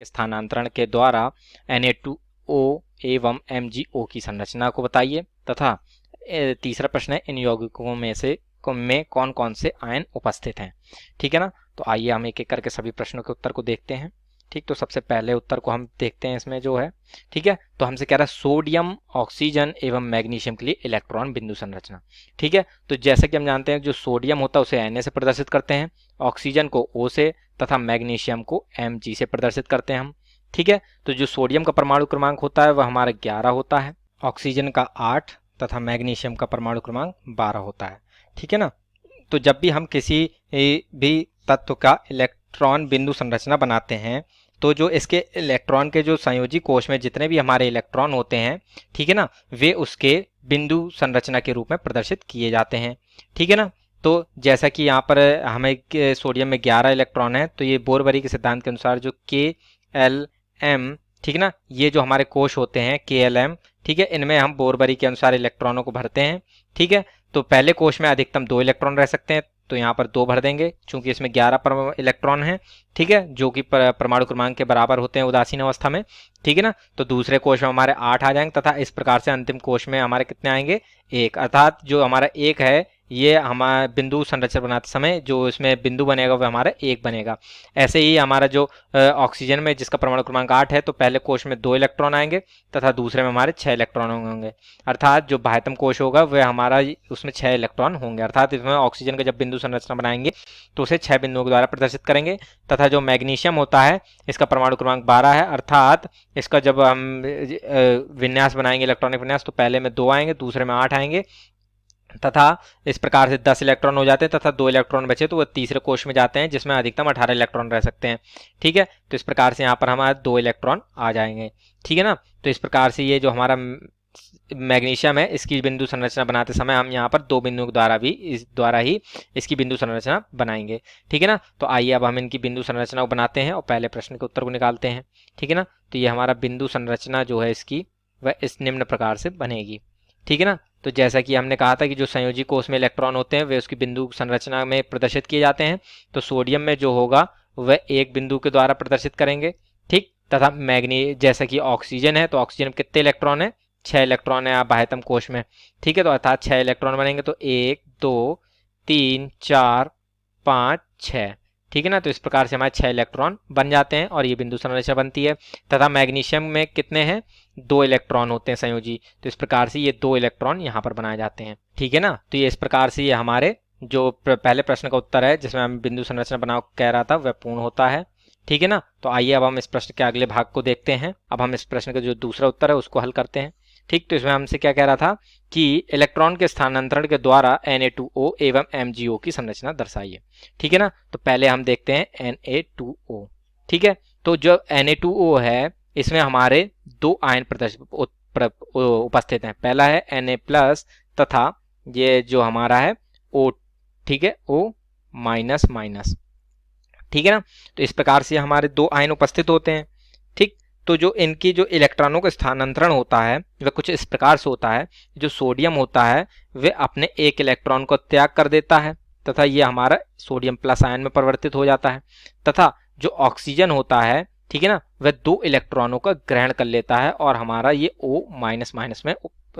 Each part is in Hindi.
स्थानांतरण के द्वारा Na2O एवं MgO की संरचना को बताइए। तथा तीसरा प्रश्न है, इन यौगिकों में कौन कौन से आयन उपस्थित हैं। ठीक है ना। तो आइए हम एक एक करके सभी प्रश्नों के उत्तर को देखते हैं। ठीक, तो सबसे पहले उत्तर को हम देखते हैं इसमें जो है। ठीक है, तो हमसे कह रहा है सोडियम, ऑक्सीजन एवं मैग्नीशियम के लिए इलेक्ट्रॉन बिंदु संरचना। ठीक है, तो जैसे कि हम जानते हैं जो सोडियम होता है उसे Na से प्रदर्शित करते हैं, ऑक्सीजन को O से तथा मैग्नीशियम को Mg से प्रदर्शित करते हैं हम। ठीक है, तो जो सोडियम का परमाणु क्रमांक होता है वह हमारा 11 होता है, ऑक्सीजन का 8 तथा मैग्नीशियम का परमाणु क्रमांक 12 होता है। ठीक है ना। तो जब भी हम किसी भी तत्व का इलेक्ट्रॉन बिंदु संरचना बनाते हैं तो जो इसके इलेक्ट्रॉन के जो संयोजी कोश में जितने भी हमारे इलेक्ट्रॉन होते हैं, ठीक है ना, वे उसके बिंदु संरचना के रूप में प्रदर्शित किए जाते हैं। ठीक है ना। तो जैसा कि यहाँ पर हमें सोडियम में 11 इलेक्ट्रॉन है, तो ये बोरबरी के सिद्धांत के अनुसार जो KLM, ठीक है ना, ये जो हमारे कोश होते हैं KLM, ठीक है, इनमें हम बोरबरी के अनुसार इलेक्ट्रॉनों को भरते हैं। ठीक है, तो पहले कोश में अधिकतम 2 इलेक्ट्रॉन रह सकते हैं, तो यहाँ पर 2 भर देंगे चूंकि इसमें 11 इलेक्ट्रॉन हैं। ठीक है, जो कि परमाणु क्रमांक के बराबर होते हैं उदासीन अवस्था में। ठीक है ना। तो दूसरे कोश में हमारे 8 आ जाएंगे तथा इस प्रकार से अंतिम कोश में हमारे कितने आएंगे, 1। अर्थात जो हमारा 1 है ये हमारा बिंदु संरचना बनाते समय जो इसमें बिंदु बनेगा वह हमारा 1 बनेगा। ऐसे ही हमारा जो ऑक्सीजन में जिसका परमाणु क्रमांक 8 है, तो पहले कोश में 2 इलेक्ट्रॉन आएंगे तथा दूसरे में हमारे 6 इलेक्ट्रॉन होंगे। अर्थात जो बाह्यतम कोश होगा वह हमारा उसमें 6 इलेक्ट्रॉन होंगे। अर्थात इसमें ऑक्सीजन का जब बिंदु संरचना बनाएंगे तो उसे 6 बिंदुओं के द्वारा प्रदर्शित करेंगे। तथा जो मैग्नीशियम होता है इसका परमाणु क्रमांक 12 है, अर्थात इसका जब हम विन्यास बनाएंगे इलेक्ट्रॉनिक विन्यास, तो पहले में 2 आएंगे, दूसरे में 8 आएंगे तथा इस प्रकार से 10 इलेक्ट्रॉन हो जाते हैं तथा 2 इलेक्ट्रॉन बचे तो वह तीसरे कोश में जाते हैं जिसमें अधिकतम 18 इलेक्ट्रॉन रह सकते हैं। ठीक है, तो इस प्रकार से यहाँ पर हमारे 2 इलेक्ट्रॉन आ जाएंगे। ठीक है ना। तो इस प्रकार से ये जो हमारा मैग्नीशियम है इसकी बिंदु संरचना बनाते समय हम यहाँ पर 2 बिंदुओं द्वारा ही इसकी बिंदु संरचना बनाएंगे। ठीक है ना। तो आइए अब हम इनकी बिंदु संरचना को बनाते हैं और पहले प्रश्न के उत्तर को निकालते हैं। ठीक है ना। तो ये हमारा बिंदु संरचना जो है इसकी वह इस निम्न प्रकार से बनेगी। ठीक है ना। तो जैसा कि हमने कहा था कि जो संयोजी कोश में इलेक्ट्रॉन होते हैं वे उसकी बिंदु संरचना में प्रदर्शित किए जाते हैं। तो सोडियम में जो होगा वह 1 बिंदु के द्वारा प्रदर्शित करेंगे। ठीक, तथा जैसा कि ऑक्सीजन है तो ऑक्सीजन में कितने इलेक्ट्रॉन है, 6 इलेक्ट्रॉन है बाह्यतम कोश में। ठीक है, तो अर्थात 6 इलेक्ट्रॉन बनेंगे, तो 1 2 3 4 5 6। ठीक है ना। तो इस प्रकार से हमारे 6 इलेक्ट्रॉन बन जाते हैं और ये बिंदु संरचना बनती है। तथा मैग्नीशियम में कितने हैं, 2 इलेक्ट्रॉन होते हैं संयोजी, तो इस प्रकार से ये 2 इलेक्ट्रॉन यहाँ पर बनाए जाते हैं। ठीक है ना। तो ये इस प्रकार से ये हमारे जो पहले प्रश्न का उत्तर है जिसमें हम बिंदु संरचना बनाओ कह रहा था वह पूर्ण होता है। ठीक है ना। तो आइए अब हम इस प्रश्न के अगले भाग को देखते हैं। अब हम इस प्रश्न का जो दूसरा उत्तर है उसको हल करते हैं। ठीक, तो इसमें हमसे क्या कह रहा था कि इलेक्ट्रॉन के स्थानांतरण के द्वारा Na2O एवं MgO की संरचना दर्शाइए। ठीक है ना। तो पहले हम देखते हैं Na2O। ठीक है, तो जो Na2O है इसमें हमारे 2 आयन उपस्थित हैं। पहला है Na+ तथा ये जो हमारा है O। ठीक है, O-। ठीक है ना। तो इस प्रकार से हमारे 2 आयन उपस्थित होते हैं। ठीक, तो जो इनकी जो इलेक्ट्रॉनों का स्थानांतरण होता है वह कुछ इस प्रकार से होता है। जो सोडियम होता है वह अपने 1 इलेक्ट्रॉन को त्याग कर देता है तथा ये हमारा सोडियम प्लस आयन में परिवर्तित हो जाता है। तथा जो ऑक्सीजन होता है, ठीक है ना, वह 2 इलेक्ट्रॉनों का ग्रहण कर लेता है और हमारा ये O- में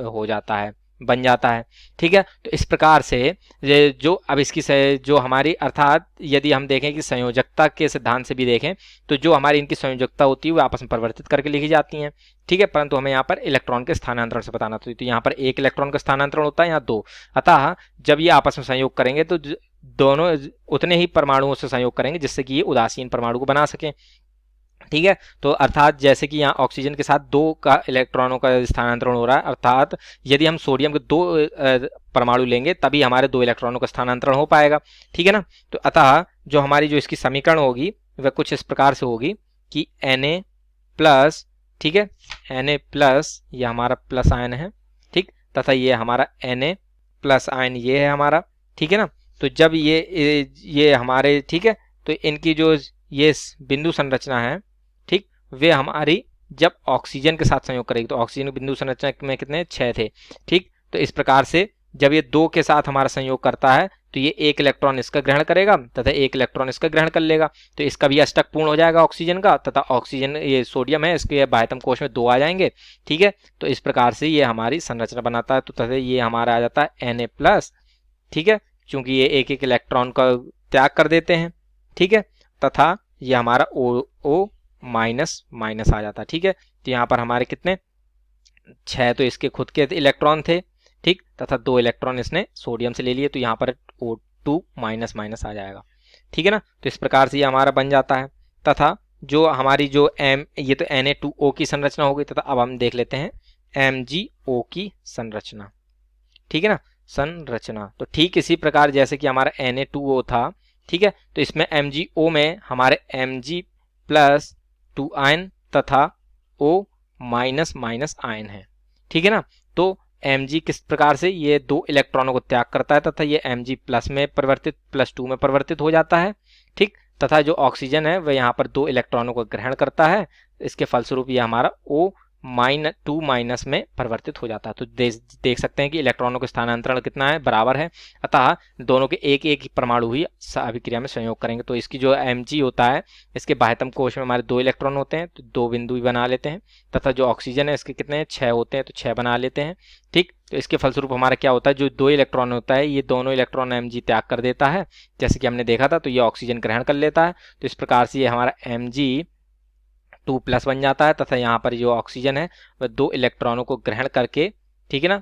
हो जाता है, बन जाता है। ठीक है, तो इस प्रकार से जो अब इसकी जो हमारी अर्थात यदि हम देखें कि संयोजकता के सिद्धांत से भी देखें तो जो हमारी इनकी संयोजकता होती है वो आपस में परिवर्तित करके लिखी जाती हैं। ठीक है, परंतु हमें यहाँ पर इलेक्ट्रॉन के स्थानांतरण से बताना था, तो यहाँ पर 1 इलेक्ट्रॉन का स्थानांतरण होता है, यहाँ 2। अतः जब ये आपस में संयोग करेंगे तो दोनों उतने ही परमाणुओं से संयोग करेंगे जिससे कि ये उदासीन परमाणु को बना सकें। ठीक है, तो अर्थात जैसे कि यहाँ ऑक्सीजन के साथ 2 का इलेक्ट्रॉनों का स्थानांतरण हो रहा है, अर्थात यदि हम सोडियम के 2 परमाणु लेंगे तभी हमारे 2 इलेक्ट्रॉनों का स्थानांतरण हो पाएगा। ठीक है ना। तो अतः जो हमारी जो इसकी समीकरण होगी वह कुछ इस प्रकार से होगी कि Na+, ठीक है, Na+, ये हमारा प्लस आयन है। ठीक, तथा ये हमारा Na+ आयन ये है हमारा। ठीक है ना। तो जब ये हमारे, ठीक है, तो इनकी जो ये बिंदु संरचना है, ठीक, वे हमारी जब ऑक्सीजन के साथ संयोग करेगी, तो ऑक्सीजन बिंदु संरचना में कितने 6 थे। ठीक, तो इस प्रकार से जब ये 2 के साथ हमारा संयोग करता है तो तो ये एक इलेक्ट्रॉन इसका ग्रहण करेगा तथा एक इलेक्ट्रॉन इसका ग्रहण कर लेगा, तो इसका भी अष्टक पूर्ण हो जाएगा ऑक्सीजन का, तथा ऑक्सीजन ये सोडियम है इसके बाह्यतम कोश में 2 आ जाएंगे। ठीक है, तो इस प्रकार से ये हमारी संरचना बनाता है। तो तथा ये हमारा आ जाता है Na+। ठीक है, क्योंकि ये एक एक इलेक्ट्रॉन का त्याग कर देते हैं। ठीक है, तथा ये हमारा O माइनस आ जाता है। ठीक है, तो यहाँ पर हमारे कितने 6 तो इसके खुद के इलेक्ट्रॉन थे। ठीक, तथा 2 इलेक्ट्रॉन इसने सोडियम से ले लिए, तो यहाँ पर O2 माइनस आ जाएगा। ठीक है ना, तो इस प्रकार से ये हमारा बन जाता है। तथा जो हमारी जो ये तो Na2O की संरचना हो गई, तथा अब हम देख लेते हैं MgO की संरचना। ठीक है ना, संरचना तो ठीक इसी प्रकार जैसे कि हमारा Na2O था। ठीक है, तो इसमें MgO में हमारे Mg+2 आयन तथा O माइनस आयन है। ठीक है ना, तो Mg किस प्रकार से ये 2 इलेक्ट्रॉनों को त्याग करता है तथा ये Mg+ में परिवर्तित +2 में परिवर्तित हो जाता है। ठीक, तथा जो ऑक्सीजन है वह यहाँ पर 2 इलेक्ट्रॉनों को ग्रहण करता है, इसके फलस्वरूप ये हमारा O-2- में परिवर्तित हो जाता है। तो देख सकते हैं कि इलेक्ट्रॉनों का स्थानांतरण कितना है, बराबर है। अतः दोनों के एक एक परमाणु ही अभिक्रिया में संयोग करेंगे। तो इसकी जो Mg होता है इसके बाह्यतम कोश में हमारे 2 इलेक्ट्रॉन होते हैं, तो 2 बिंदु ही बना लेते हैं। तथा जो ऑक्सीजन है इसके कितने 6 होते हैं, तो 6 बना लेते हैं। ठीक, तो इसके फलस्वरूप हमारा क्या होता है, जो 2 इलेक्ट्रॉन होता है ये दोनों इलेक्ट्रॉन Mg त्याग कर देता है, जैसे कि हमने देखा था। तो ये ऑक्सीजन ग्रहण कर लेता है, तो इस प्रकार से ये हमारा Mg2+ बन जाता है। तथा यहाँ पर जो ऑक्सीजन है वह 2 इलेक्ट्रॉनों को ग्रहण करके, ठीक है ना,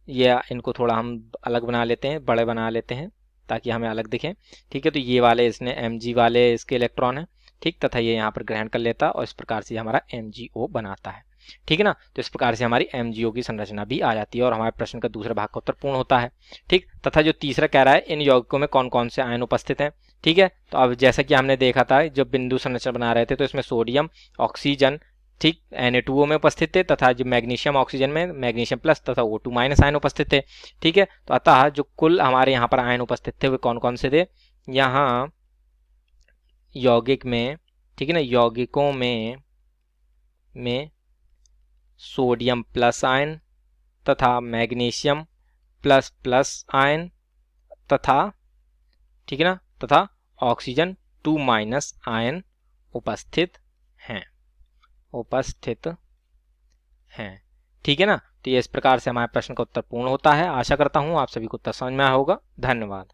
ये इनको थोड़ा हम अलग बना लेते हैं, बड़े बना लेते हैं ताकि हमें अलग दिखें। ठीक है, तो ये वाले इसने Mg वाले इसके इलेक्ट्रॉन है। ठीक, तथा ये यहाँ पर ग्रहण कर लेता है और इस प्रकार से हमारा MgO बनाता है। ठीक है ना, तो इस प्रकार से हमारी MgO की संरचना भी आ जाती है और हमारे प्रश्न का दूसरा भाग का उत्तर पूर्ण होता है। ठीक, तथा जो तीसरा कह रहा है इन यौगिकों में कौन कौन से आयन उपस्थित हैं। ठीक है, तो अब जैसा कि हमने देखा था जब बिंदु संरचना बना रहे थे तो इसमें सोडियम, ऑक्सीजन, ठीक, Na2O में उपस्थित थे, तथा जो मैग्नीशियम ऑक्सीजन में मैग्नीशियम+ तथा O2- आयन उपस्थित थे। ठीक है, तो अतः जो कुल हमारे यहाँ पर आयन उपस्थित थे वे कौन कौन से थे, यहाँ यौगिक में, ठीक है ना, यौगिकों में सोडियम+ आयन तथा मैग्नीशियम++ आयन तथा, ठीक है ना, तथा ऑक्सीजन 2- आयन उपस्थित हैं। ठीक है ना, तो ये इस प्रकार से हमारे प्रश्न का उत्तर पूर्ण होता है। आशा करता हूँ आप सभी को उत्तर समझ में आया होगा। धन्यवाद।